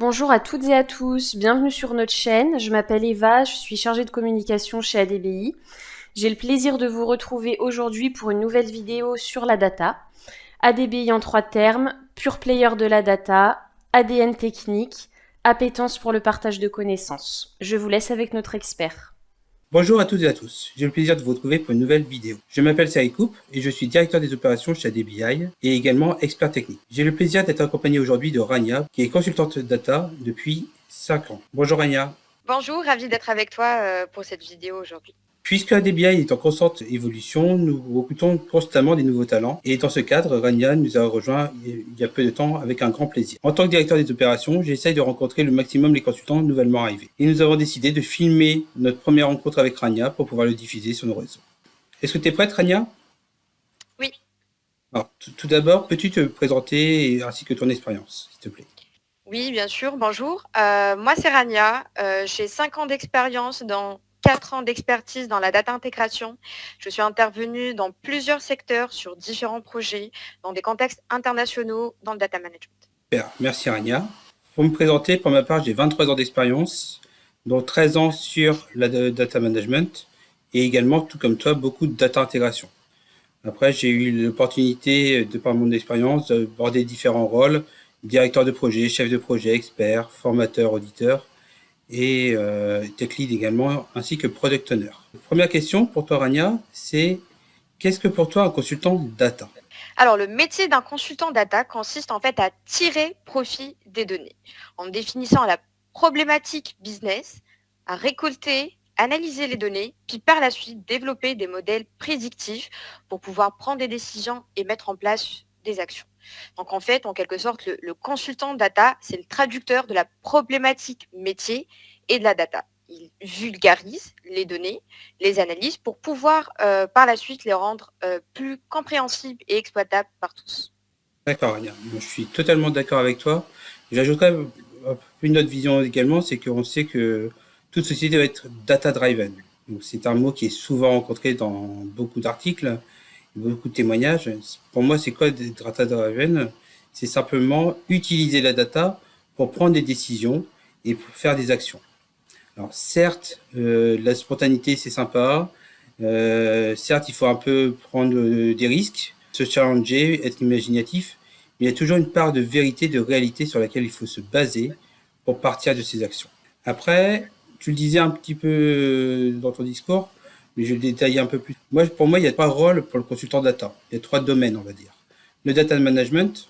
Bonjour à toutes et à tous, bienvenue sur notre chaîne. Je m'appelle Eva, je suis chargée de communication chez ADBI. J'ai le plaisir de vous retrouver aujourd'hui pour une nouvelle vidéo sur la data. ADBI en 3 termes, pure player de la data, ADN technique, appétence pour le partage de connaissances. Je vous laisse avec notre expert. Bonjour à toutes et à tous, j'ai le plaisir de vous retrouver pour une nouvelle vidéo. Je m'appelle Cyril Coupe et je suis directeur des opérations chez ADBI et également expert technique. J'ai le plaisir d'être accompagné aujourd'hui de Rania, qui est consultante data depuis 5 ans. Bonjour Rania. Bonjour, ravi d'être avec toi pour cette vidéo aujourd'hui. Puisque ADBI est en constante évolution, nous recrutons constamment des nouveaux talents. Et dans ce cadre, Rania nous a rejoint il y a peu de temps avec un grand plaisir. En tant que directeur des opérations, j'essaye de rencontrer le maximum les consultants nouvellement arrivés. Et nous avons décidé de filmer notre première rencontre avec Rania pour pouvoir le diffuser sur nos réseaux. Est-ce que tu es prête, Rania? Oui. Alors, tout d'abord, peux-tu te présenter ainsi que ton expérience, s'il te plaît? Oui, bien sûr, bonjour. Moi, c'est Rania. J'ai 5 ans d'expérience dans 4 ans d'expertise dans la data intégration. Je suis intervenue dans plusieurs secteurs sur différents projets, dans des contextes internationaux dans le data management. Super, merci Rania. Pour me présenter, pour ma part, j'ai 23 ans d'expérience, dont 13 ans sur la data management et également, tout comme toi, beaucoup de data intégration. Après, j'ai eu l'opportunité, de par mon expérience, d'aborder différents rôles, directeur de projet, chef de projet, expert, formateur, auditeur et tech lead également, ainsi que product owner. Première question pour toi, Rania, c'est qu'est-ce que pour toi un consultant data? Alors, le métier d'un consultant data consiste en fait à tirer profit des données, en définissant la problématique business, à récolter, analyser les données, puis par la suite développer des modèles prédictifs pour pouvoir prendre des décisions et mettre en place des actions. Donc en fait, en quelque sorte, le consultant data, c'est le traducteur de la problématique métier et de la data. Il vulgarise les données, les analyses pour pouvoir par la suite les rendre plus compréhensibles et exploitables par tous. D'accord, Rania. Moi, je suis totalement d'accord avec toi. J'ajouterais une autre vision également, c'est qu'on sait que toute société doit être data-driven. Donc, c'est un mot qui est souvent rencontré dans beaucoup d'articles, beaucoup de témoignages. Pour moi, c'est quoi d'être data-driven? C'est simplement utiliser la data pour prendre des décisions et pour faire des actions. Alors, certes, la spontanéité, c'est sympa. Certes, il faut un peu prendre des risques, se challenger, être imaginatif, mais il y a toujours une part de vérité, de réalité sur laquelle il faut se baser pour partir de ces actions. Après, tu le disais un petit peu dans ton discours, mais je vais le détailler un peu plus. Pour moi, il y a 3 rôles pour le consultant data. Il y a 3 domaines, on va dire. Le data management,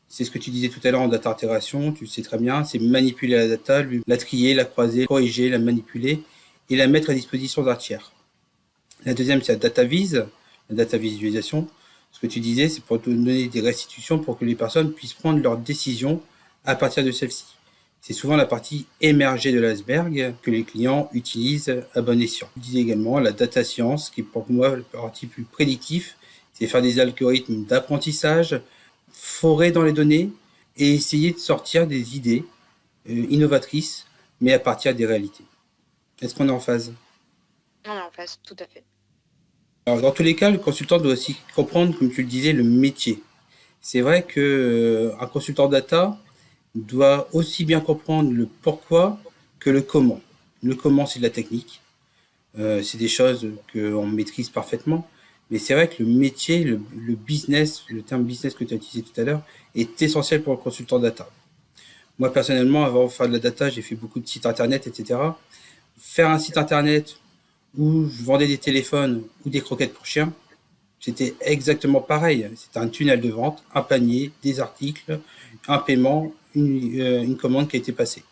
c'est ce que tu disais tout à l'heure en data intégration, tu le sais très bien, c'est manipuler la data, la trier, la croiser, corriger, la manipuler et la mettre à disposition d'un tiers. La deuxième, c'est la data visualisation. Ce que tu disais, c'est pour te donner des restitutions pour que les personnes puissent prendre leurs décisions à partir de celles-ci. C'est souvent la partie émergée de l'iceberg que les clients utilisent à bon escient. Je disais également la data science, qui est pour moi la partie plus prédictive, c'est faire des algorithmes d'apprentissage, forer dans les données et essayer de sortir des idées innovatrices, mais à partir des réalités. Est-ce qu'on est en phase? On est en face, tout à fait. Alors, dans tous les cas, le consultant doit aussi comprendre, comme tu le disais, le métier. C'est vrai que un consultant data doit aussi bien comprendre le pourquoi que le comment. Le comment, c'est de la technique. C'est des choses qu'on maîtrise parfaitement. Mais c'est vrai que le métier, le business, le terme business que tu as utilisé tout à l'heure, est essentiel pour le consultant data. Moi, personnellement, avant de faire de la data, j'ai fait beaucoup de sites internet, etc. Faire un site internet où je vendais des téléphones ou des croquettes pour chiens, c'était exactement pareil. C'était un tunnel de vente, un panier, des articles, un paiement, une commande qui a été passée.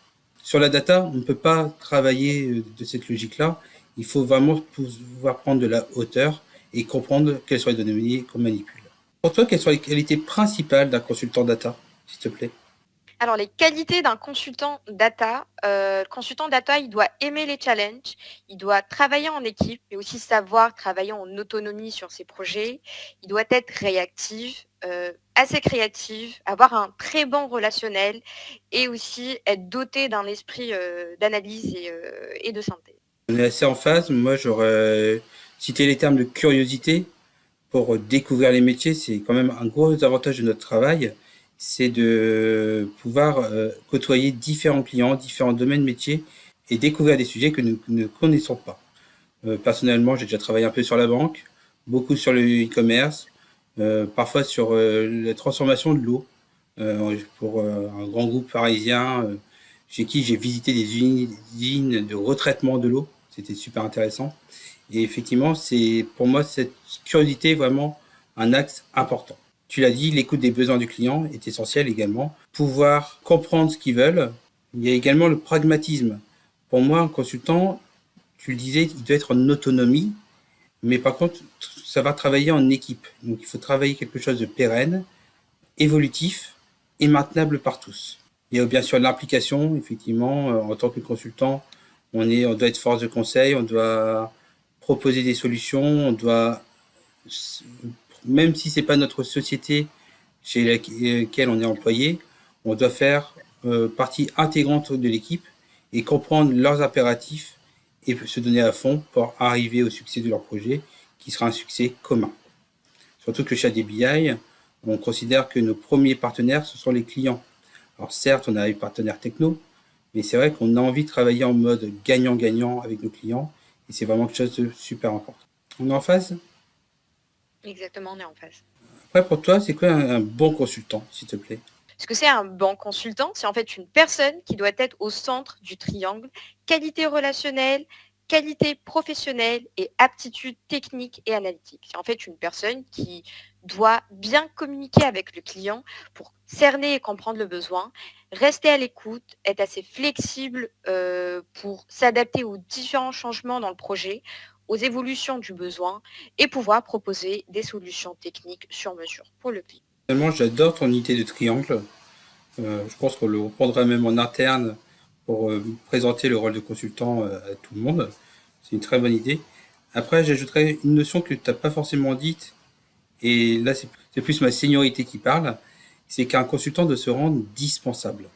Sur la data, on ne peut pas travailler de cette logique-là. Il faut vraiment pouvoir prendre de la hauteur et comprendre quelles sont les données qu'on manipule. Pour toi, quelles sont les qualités principales d'un consultant data, s'il te plaît? Alors, les qualités d'un consultant data, il doit aimer les challenges, il doit travailler en équipe, mais aussi savoir travailler en autonomie sur ses projets. Il doit être réactif, assez créatif, avoir un très bon relationnel et aussi être doté d'un esprit d'analyse et de synthèse. On est assez en phase. Moi, j'aurais cité les termes de curiosité pour découvrir les métiers. C'est quand même un gros avantage de notre travail. c'est de pouvoir côtoyer différents clients, différents domaines métiers et découvrir des sujets que nous ne connaissons pas. Personnellement, j'ai déjà travaillé un peu sur la banque, beaucoup sur le e-commerce, parfois sur la transformation de l'eau pour un grand groupe parisien chez qui j'ai visité des usines de retraitement de l'eau. C'était super intéressant. Et effectivement, c'est pour moi cette curiosité est vraiment un axe important. Tu l'as dit, l'écoute des besoins du client est essentielle également. Pouvoir comprendre ce qu'ils veulent. Il y a également le pragmatisme. Pour moi, un consultant, tu le disais, il doit être en autonomie, mais par contre, ça va travailler en équipe. Donc, il faut travailler quelque chose de pérenne, évolutif et maintenable par tous. Il y a bien sûr l'implication, effectivement, en tant que consultant, on doit être force de conseil, on doit proposer des solutions, on doit, même si c'est pas notre société chez laquelle on est employé, on doit faire partie intégrante de l'équipe et comprendre leurs impératifs et se donner à fond pour arriver au succès de leur projet, qui sera un succès commun. Surtout que chez ADBI, on considère que nos premiers partenaires, ce sont les clients. Alors certes, on a des partenaires techno, mais c'est vrai qu'on a envie de travailler en mode gagnant-gagnant avec nos clients, et c'est vraiment quelque chose de super important. On est en phase? Exactement, on est en phase. Après, pour toi, c'est quoi un bon consultant, s'il te plaît? Ce que c'est un bon consultant, c'est en fait une personne qui doit être au centre du triangle qualité relationnelle, qualité professionnelle et aptitude technique et analytique. C'est en fait une personne qui doit bien communiquer avec le client pour cerner et comprendre le besoin, rester à l'écoute, être assez flexible pour s'adapter aux différents changements dans le projet, aux évolutions du besoin et pouvoir proposer des solutions techniques sur mesure pour le client. Finalement, j'adore ton idée de triangle. Je pense qu'on le reprendra même en interne pour présenter le rôle de consultant à tout le monde. C'est une très bonne idée. Après, j'ajouterais une notion que tu n'as pas forcément dite, et là, c'est plus ma seniorité qui parle, c'est qu'un consultant doit se rendre dispensable.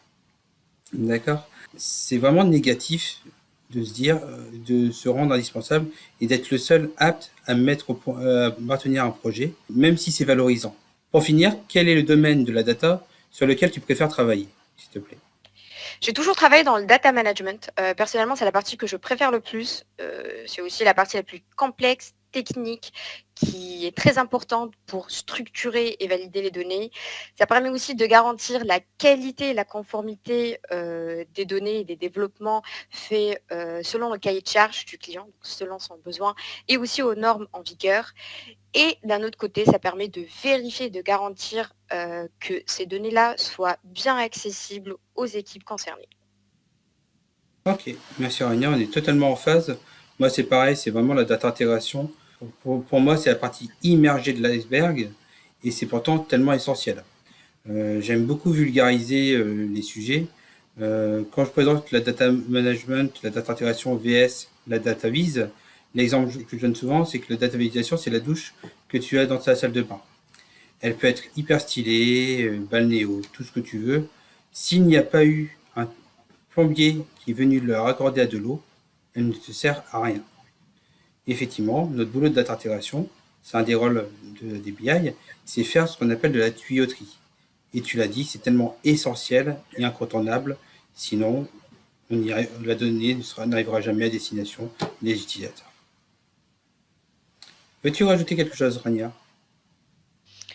D'accord? C'est vraiment négatif de se dire, de se rendre indispensable et d'être le seul apte à maintenir un projet, même si c'est valorisant. Pour finir, quel est le domaine de la data sur lequel tu préfères travailler, s'il te plaît? J'ai toujours travaillé dans le data management. Personnellement, c'est la partie que je préfère le plus. C'est aussi la partie la plus complexe, technique, qui est très importante pour structurer et valider les données. Ça permet aussi de garantir la qualité et la conformité des données et des développements faits selon le cahier de charge du client, donc selon son besoin, et aussi aux normes en vigueur. Et d'un autre côté, ça permet de vérifier, de garantir que ces données-là soient bien accessibles aux équipes concernées. Ok, merci Rania, on est totalement en phase. Moi, c'est pareil, c'est vraiment la data intégration. Pour moi, c'est la partie immergée de l'iceberg et c'est pourtant tellement essentiel. J'aime beaucoup vulgariser les sujets. Quand je présente la data management, la data intégration VS, la data vise, l'exemple que je donne souvent, c'est que la data visualisation, c'est la douche que tu as dans ta salle de bain. Elle peut être hyper stylée, balnéo, tout ce que tu veux. S'il n'y a pas eu un plombier qui est venu le raccorder à de l'eau, elle ne te sert à rien. Effectivement, notre boulot de data intégration, c'est un des rôles des BI, c'est faire ce qu'on appelle de la tuyauterie. Et tu l'as dit, c'est tellement essentiel et incontournable, sinon la donnée n'arrivera jamais à destination des utilisateurs. Veux-tu rajouter quelque chose, Rania?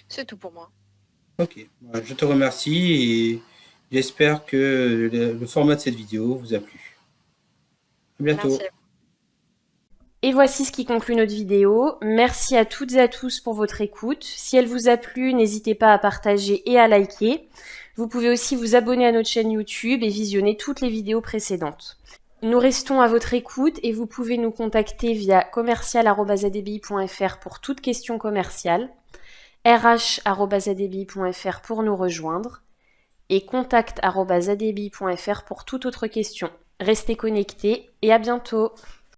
C'est tout pour moi. Ok, je te remercie et j'espère que le format de cette vidéo vous a plu. À bientôt. Merci. Et voici ce qui conclut notre vidéo. Merci à toutes et à tous pour votre écoute. Si elle vous a plu, n'hésitez pas à partager et à liker. Vous pouvez aussi vous abonner à notre chaîne YouTube et visionner toutes les vidéos précédentes. Nous restons à votre écoute et vous pouvez nous contacter via commercial@adbi.fr pour toute question commerciale, rh@adbi.fr pour nous rejoindre et contact@adbi.fr pour toute autre question. Restez connectés et à bientôt.